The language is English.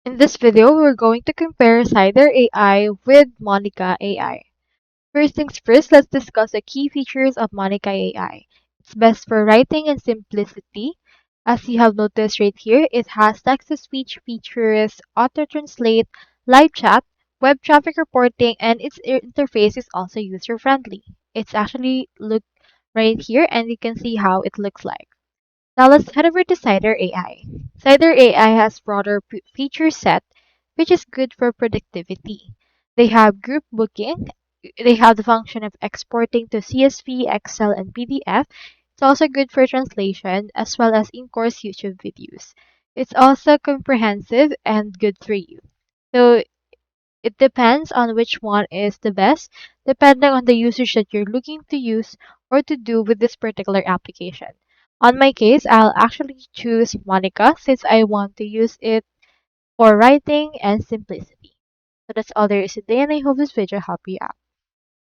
In this video, we're going to compare Cider AI with Monica AI. First things first, let's discuss the key features of Monica AI. It's best for writing and simplicity. As you have noticed right here, it has text-to-speech features, auto-translate, live chat, web traffic reporting, and its interface is also user-friendly. It's actually look right here and you can see how it looks like. Now let's head over to Cider AI. Cider AI has broader feature set, which is good for productivity. They have group booking. They have the function of exporting to CSV, Excel, and PDF. It's also good for translation as well as in-course YouTube videos. It's also comprehensive and good for you. So it depends on which one is the best, depending on the usage that you're looking to use or to do with this particular application. On my case, I'll actually choose Monica since I want to use it for writing and simplicity. So that's all there is today, and I hope this video helped you out.